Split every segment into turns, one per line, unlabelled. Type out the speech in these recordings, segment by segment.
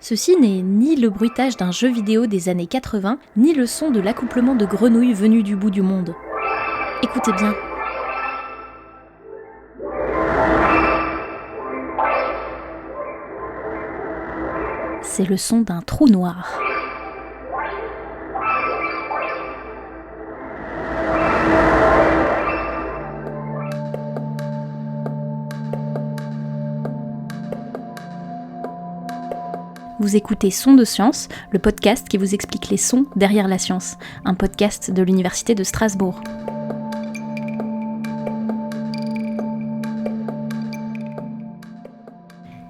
Ceci n'est ni le bruitage d'un jeu vidéo des années 80, ni le son de l'accouplement de grenouilles venues du bout du monde. Écoutez bien. C'est le son d'un trou noir. Vous écoutez Sons de Science, le podcast qui vous explique les sons derrière la science, un podcast de l'Université de Strasbourg.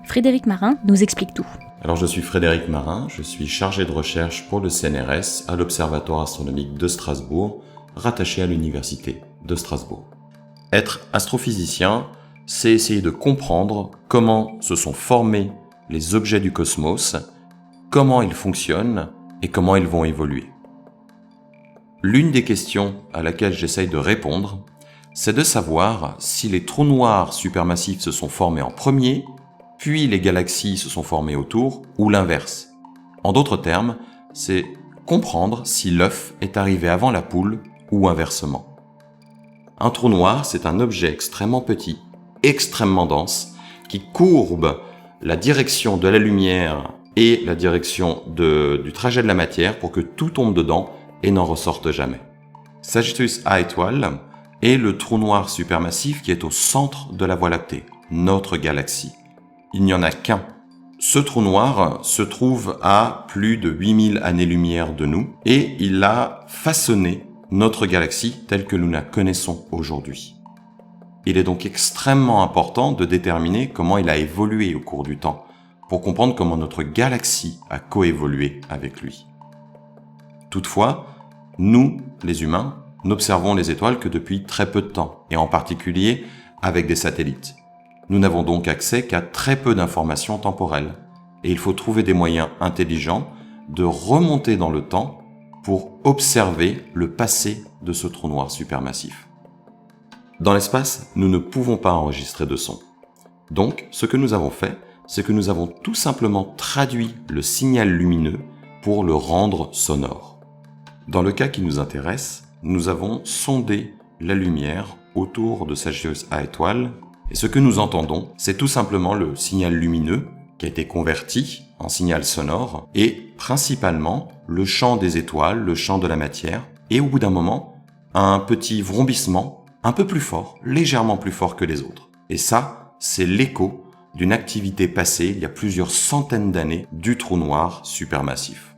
Frédéric Marin nous explique tout.
Alors je suis Frédéric Marin, je suis chargé de recherche pour le CNRS à l'Observatoire astronomique de Strasbourg, rattaché à l'Université de Strasbourg. Être astrophysicien, c'est essayer de comprendre comment se sont formés les objets du cosmos, comment ils fonctionnent et comment ils vont évoluer. L'une des questions à laquelle j'essaye de répondre, c'est de savoir si les trous noirs supermassifs se sont formés en premier, puis les galaxies se sont formées autour, ou l'inverse. En d'autres termes, c'est comprendre si l'œuf est arrivé avant la poule ou inversement. Un trou noir, c'est un objet extrêmement petit, extrêmement dense, qui courbe la direction de la lumière et la direction du trajet de la matière pour que tout tombe dedans et n'en ressorte jamais. Sagittarius A étoile est le trou noir supermassif qui est au centre de la Voie lactée, notre galaxie. Il n'y en a qu'un. Ce trou noir se trouve à plus de 8000 années-lumière de nous et il a façonné notre galaxie telle que nous la connaissons aujourd'hui. Il est donc extrêmement important de déterminer comment il a évolué au cours du temps, pour comprendre comment notre galaxie a coévolué avec lui. Toutefois, nous, les humains, n'observons les étoiles que depuis très peu de temps, et en particulier avec des satellites. Nous n'avons donc accès qu'à très peu d'informations temporelles, et il faut trouver des moyens intelligents de remonter dans le temps pour observer le passé de ce trou noir supermassif. Dans l'espace, nous ne pouvons pas enregistrer de son. Donc, ce que nous avons fait, c'est que nous avons tout simplement traduit le signal lumineux pour le rendre sonore. Dans le cas qui nous intéresse, nous avons sondé la lumière autour de Sagittarius A étoile, et ce que nous entendons, c'est tout simplement le signal lumineux qui a été converti en signal sonore, et principalement le chant des étoiles, le chant de la matière, et au bout d'un moment, un petit vrombissement un peu plus fort, légèrement plus fort que les autres. Et ça, c'est l'écho d'une activité passée il y a plusieurs centaines d'années du trou noir supermassif.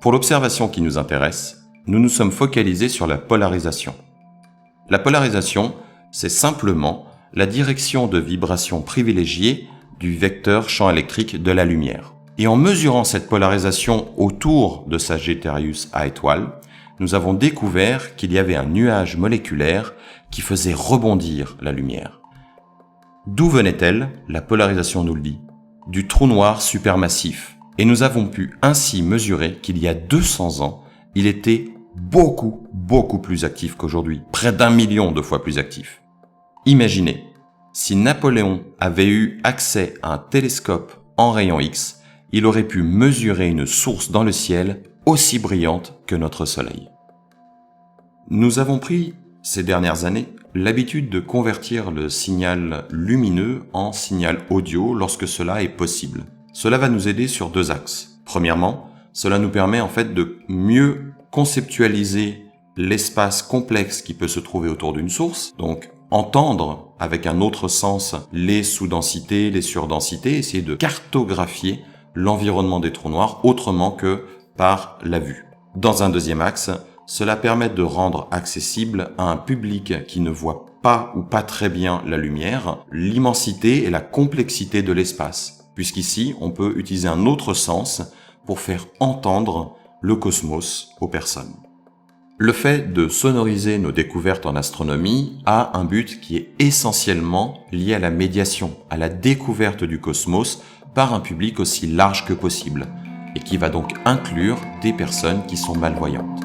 Pour l'observation qui nous intéresse, nous nous sommes focalisés sur la polarisation. La polarisation, c'est simplement la direction de vibration privilégiée du vecteur champ électrique de la lumière. Et en mesurant cette polarisation autour de Sagittarius A étoile, nous avons découvert qu'il y avait un nuage moléculaire qui faisait rebondir la lumière. D'où venait-elle? La polarisation nous le dit. Du trou noir supermassif. Et nous avons pu ainsi mesurer qu'il y a 200 ans, il était beaucoup plus actif qu'aujourd'hui. Près d'1 million de fois plus actif. Imaginez, si Napoléon avait eu accès à un télescope en rayon X, il aurait pu mesurer une source dans le ciel aussi brillante que notre Soleil. Nous avons pris, ces dernières années, l'habitude de convertir le signal lumineux en signal audio lorsque cela est possible. Cela va nous aider sur 2 axes. Premièrement, cela nous permet en fait de mieux conceptualiser l'espace complexe qui peut se trouver autour d'une source, donc entendre avec un autre sens les sous-densités, les surdensités, essayer de cartographier l'environnement des trous noirs autrement que par la vue. Dans un deuxième axe, cela permet de rendre accessible à un public qui ne voit pas ou pas très bien la lumière, l'immensité et la complexité de l'espace, puisqu'ici, on peut utiliser un autre sens pour faire entendre le cosmos aux personnes. Le fait de sonoriser nos découvertes en astronomie a un but qui est essentiellement lié à la médiation, à la découverte du cosmos par un public aussi large que possible, et qui va donc inclure des personnes qui sont malvoyantes.